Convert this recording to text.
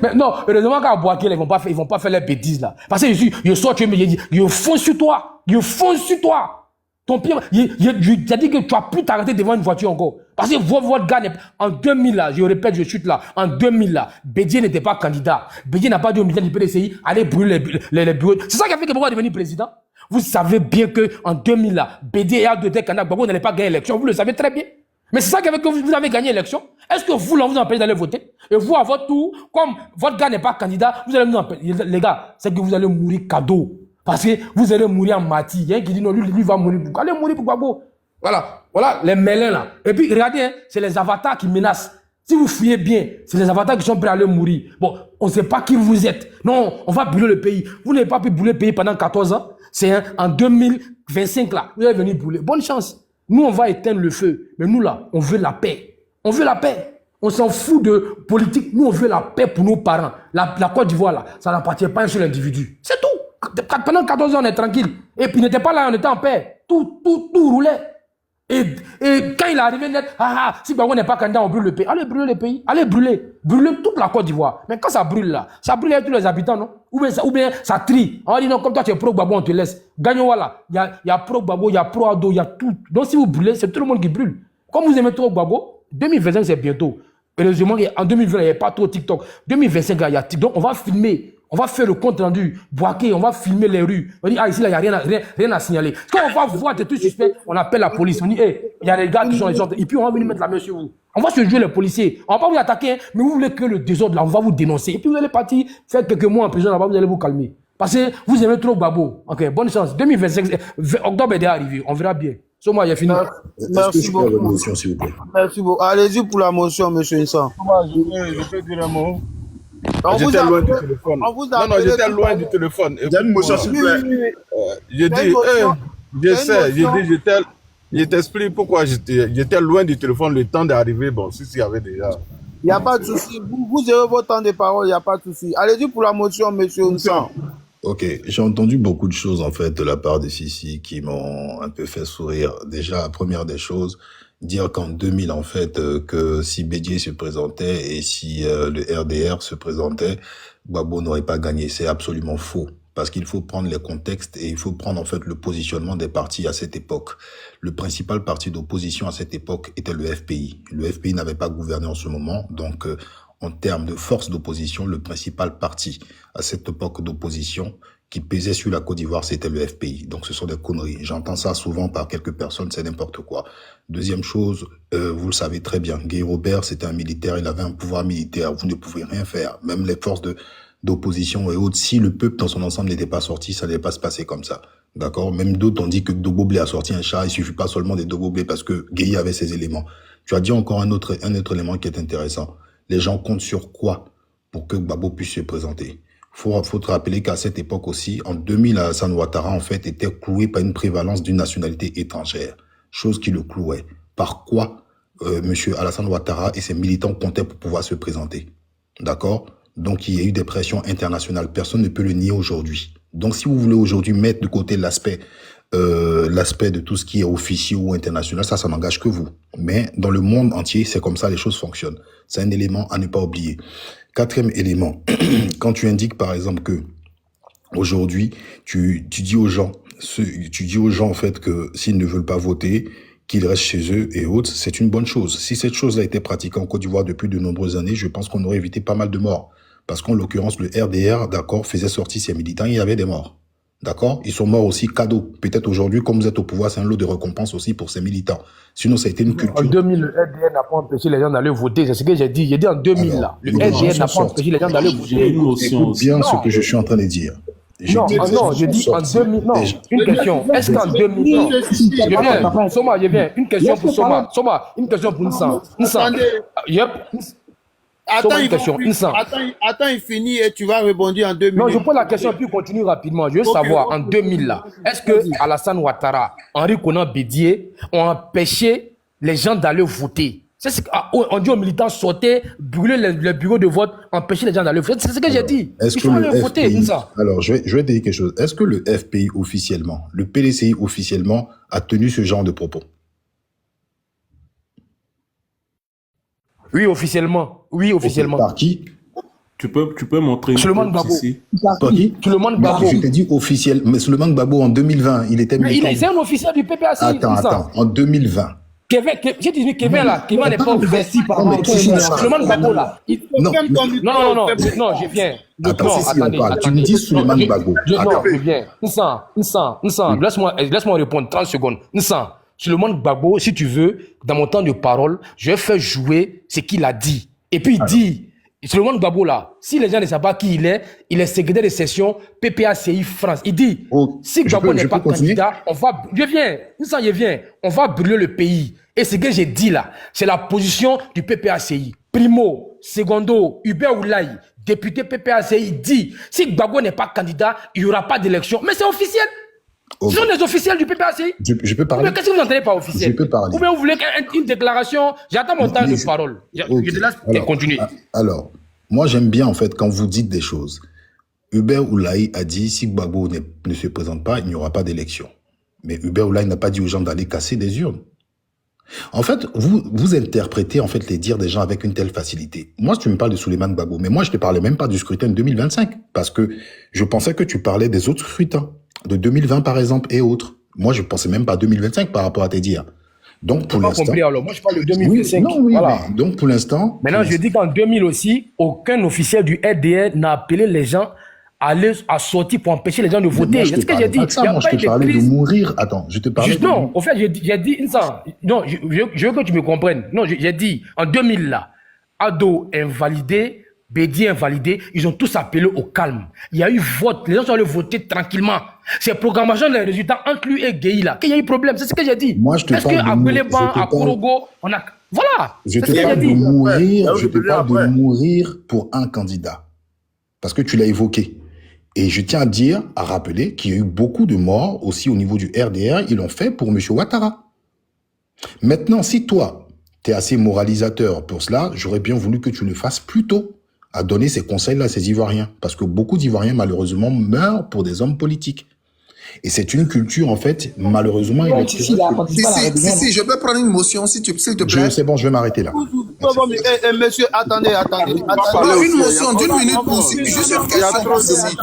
Mais non, heureusement qu'à Boaké, ils vont pas faire les bêtises là. Parce que je sors, je fonce sur toi. Je fonce sur toi. Ton pied, j'ai dit que tu as pu t'arrêter devant une voiture encore. Parce que votre gars, en 2000 là, je répète, je chute là, en 2000 là, Bédié n'était pas candidat. Bédié n'a pas dit au militant du PDCI, allez brûler les bureaux. C'est ça qui a fait que Gbagbo est devenu président. Vous savez bien qu'en 2000 là, Bédié et Abdoulaye Kanda, Gbagbo n'allait pas gagner l'élection. Vous le savez très bien. Mais c'est ça qui a fait que vous avez gagné l'élection. Est-ce que vous, là, vous empêchez d'aller voter? Et vous, à votre tour, comme votre gars n'est pas candidat, vous allez nous empêcher. Les gars, c'est que vous allez mourir cadeau. Parce que vous allez mourir en mati. Il y a un qui dit non, lui va mourir. Allez mourir pour Gbagbo. Voilà, les mélins là. Et puis, regardez, hein, c'est les avatars qui menacent. Si vous fouillez bien, c'est les avatars qui sont prêts à aller mourir. Bon, on ne sait pas qui vous êtes. Non, on va brûler le pays. Vous n'avez pas pu brûler le pays pendant 14 ans. C'est hein, en 2025 là, vous allez venir brûler. Bonne chance. Nous, on va éteindre le feu. Mais nous là, on veut la paix. On veut la paix. On s'en fout de politique. Nous, on veut la paix pour nos parents. La Côte d'Ivoire là, ça n'appartient pas à un seul individu. C'est tout. Pendant 14 ans, on est tranquille. Et puis, il n'était pas là, on était en paix. Tout roulait. Et quand il est arrivé net, si Gbagbo n'est pas candidat, on brûle le pays. Allez brûler le pays. Allez brûler. Brûler toute la Côte d'Ivoire. Mais quand ça brûle là, ça brûle tous les habitants, non? Ou bien ça trie. On dit non, comme toi tu es pro-Gbagbo, on te laisse. Gagnons, voilà. Il y a pro-Gbagbo, il y a pro-Ado, il y a tout. Donc si vous brûlez, c'est tout le monde qui brûle. Comme vous aimez trop Gbagbo, 2025 c'est bientôt. Heureusement, en 2020, il n'y avait pas trop TikTok. 2025, il y a TikTok. Donc on va filmer. On va faire le compte rendu. Boaké, on va filmer les rues. On dit, ici, là, il n'y a rien à signaler. Quand on va voir des trucs suspects, on appelle la police. On dit, il y a des gars qui sont les autres. Et puis, on va venir mettre la main sur vous. On va se jouer les policiers. On ne va pas vous attaquer, hein, mais vous voulez que le désordre, là, on va vous dénoncer. Et puis, vous allez partir faire quelques mois en prison, là-bas, vous allez vous calmer. Parce que vous aimez trop Gbagbo. Ok, bonne chance. 2025, octobre est déjà arrivé. On verra bien. Moi, il a fini. Merci beaucoup. S'il vous plaît. Merci beaucoup. Allez-y pour la motion, monsieur Insan. Je peux dire un mot. J'étais loin du téléphone. Non, j'étais loin du téléphone. Il y a une motion, s'il vous plaît. J'ai dit, je t'explique pourquoi j'étais loin du téléphone le temps d'arriver. Bon, si y avait déjà. Il n'y a pas de souci. Vous avez votre temps de parole, il n'y a pas de souci. Allez-y pour la motion, monsieur Insan. Ok, j'ai entendu beaucoup de choses en fait de la part de Sissi qui m'ont un peu fait sourire. Déjà, la première des choses, dire qu'en 2000 en fait que si Bédié se présentait et si le RDR se présentait, Gbagbo n'aurait pas gagné. C'est absolument faux. Parce qu'il faut prendre les contextes et il faut prendre en fait le positionnement des partis à cette époque. Le principal parti d'opposition à cette époque était le FPI. Le FPI n'avait pas gouverné en ce moment, donc en termes de force d'opposition, le principal parti à cette époque d'opposition qui pesait sur la Côte d'Ivoire, c'était le FPI. Donc ce sont des conneries. J'entends ça souvent par quelques personnes, c'est n'importe quoi. Deuxième chose, vous le savez très bien, Guy Robert, c'était un militaire, il avait un pouvoir militaire, vous ne pouvez rien faire. Même les forces d'opposition et autres, si le peuple dans son ensemble n'était pas sorti, ça n'allait pas se passer comme ça. D'accord? Même d'autres ont dit que Doboblé a sorti un chat, il suffit pas seulement de Doboblé parce que Guy avait ses éléments. Tu as dit encore un autre élément qui est intéressant. Les gens comptent sur quoi pour que Gbagbo puisse se présenter? Faut te rappeler qu'à cette époque aussi, en 2000, Alassane Ouattara, en fait, était cloué par une prévalence d'une nationalité étrangère. Chose qui le clouait. Par quoi, monsieur Alassane Ouattara et ses militants comptaient pour pouvoir se présenter? D'accord? Donc, il y a eu des pressions internationales. Personne ne peut le nier aujourd'hui. Donc, si vous voulez aujourd'hui mettre de côté l'aspect de tout ce qui est officiel ou international, ça n'engage que vous. Mais dans le monde entier, c'est comme ça les choses fonctionnent. C'est un élément à ne pas oublier. Quatrième élément, quand tu indiques par exemple que aujourd'hui, tu dis aux gens en fait que s'ils ne veulent pas voter, qu'ils restent chez eux et autres, c'est une bonne chose. Si cette chose-là était pratiquée en Côte d'Ivoire depuis de nombreuses années, je pense qu'on aurait évité pas mal de morts. Parce qu'en l'occurrence, le RDR, d'accord, faisait sortir ses militants, il y avait des morts. D'accord? Ils sont morts aussi cadeau. Peut-être aujourd'hui, comme vous êtes au pouvoir, c'est un lot de récompense aussi pour ces militants. Sinon, ça a été une culture. En 2000, le RDR n'a pas empêché les gens d'aller voter. C'est ce que j'ai dit. J'ai dit en 2000, alors, là. Le RDR n'a pas empêché les gens d'aller voter. Écoute bien ce que je suis en train de dire. Non, je dis en 2000. Non, une question. Est-ce qu'en 2000. Non, je viens. Soma, je viens. Une question pour Soma. Soma, une question pour Nsan. Nsan. Yep. Attends, il finit et tu vas rebondir en 2000. Non, je pose la question et puis continue rapidement. Je veux savoir, en 2000, là, est-ce que Alassane Ouattara, Henri Konan Bédié ont empêché les gens d'aller voter? On dit aux militants sortez, brûler les bureaux de vote, empêcher les gens d'aller voter. C'est ce que j'ai dit. Il faut aller voter. Alors, je vais te dire quelque chose. Est-ce que le FPI officiellement, le PDCI officiellement, a tenu ce genre de propos? Oui, officiellement. Oui, officiellement. Par qui? Tu peux montrer une Suleiman photo Gbagbo. ici. Toi qui? Suleiman Non, Gbagbo. je t'ai dit officiel. Mais Suleiman Gbagbo, en 2020, il était Mais militant. c'est un officiel du PPACI. Attends. En 2020. J'ai dit Kevin là. Kevin n'est pas investi par Non, mais Suleiman Gbagbo là. Non, Non, je viens. Attends, Non, si, on attendez, parle. Tu attendez. me dis Suleiman Non, Gbagbo. Non, je viens. Nsan. Laisse-moi répondre 30 secondes. Nsan, Suleiman Gbagbo, si tu veux, dans mon temps de parole, je vais faire jouer ce qu'il a dit. Et puis il dit, Suleiman Gbagbo là, si les gens ne savent pas qui il est secrétaire de session PPACI France. Il dit, si Gbagbo n'est pas candidat, on va brûler le pays. Et ce que j'ai dit là, c'est la position du PPACI. Primo, secondo, Hubert Oulaye, député PPACI, dit, si Gbagbo n'est pas candidat, il n'y aura pas d'élection. Mais c'est officiel. Ce sont des officiels du PPACI. Je peux parler. Mais qu'est-ce que vous entendez par officiel? Je peux parler. Ou bien vous voulez une déclaration? J'attends mon temps de parole. Je te laisse continuer. Alors, moi j'aime bien en fait quand vous dites des choses. Hubert Oulaye a dit si Gbagbo ne se présente pas, il n'y aura pas d'élection. Mais Hubert Oulaye n'a pas dit aux gens d'aller casser des urnes. En fait, vous interprétez en fait les dires des gens avec une telle facilité. Moi, tu me parles de Suleiman Gbagbo, mais moi je te parlais même pas du scrutin de 2025 parce que je pensais que tu parlais des autres scrutins de 2020 par exemple et autres. Moi, je pensais même pas à 2025 par rapport à tes dires. Donc pour l'instant, alors moi je parle de 2025. Oui, Voilà. mais donc pour l'instant. Maintenant, je dis qu'en 2000 aussi, aucun officiel du RDR n'a appelé les gens à sortir pour empêcher les gens de voter. C'est ce que j'ai dit. Moi, je te parlais de mourir. Attends, je te parlais de... Non, au fait, j'ai dit, non, je veux que tu me comprennes. Non, j'ai dit, en 2000, là, Ado invalidé, Bédi invalidé, ils ont tous appelé au calme. Il y a eu vote, les gens sont allés voter tranquillement. C'est programmation des résultats entre lui et Gueye, là, qu'il y a eu problème. C'est ce que j'ai dit. Moi, je te Est-ce parle qu'à Béléban, à Korogo, on a... Voilà. Je te parle de mourir, je te parle de mourir pour un candidat. Parce que tu l'as évoqué. Et je tiens à dire, à rappeler qu'il y a eu beaucoup de morts aussi au niveau du RDR. Ils l'ont fait pour M. Ouattara. Maintenant, si toi, tu es assez moralisateur pour cela, j'aurais bien voulu que tu le fasses plus tôt à donner ces conseils-là à ces Ivoiriens. Parce que beaucoup d'Ivoiriens, malheureusement, meurent pour des hommes politiques. Et c'est une culture, en fait, malheureusement... Si, je peux prendre une motion, s'il te plaît. C'est bon, je vais m'arrêter là. Monsieur, attendez. Une motion d'une minute pour juste une question.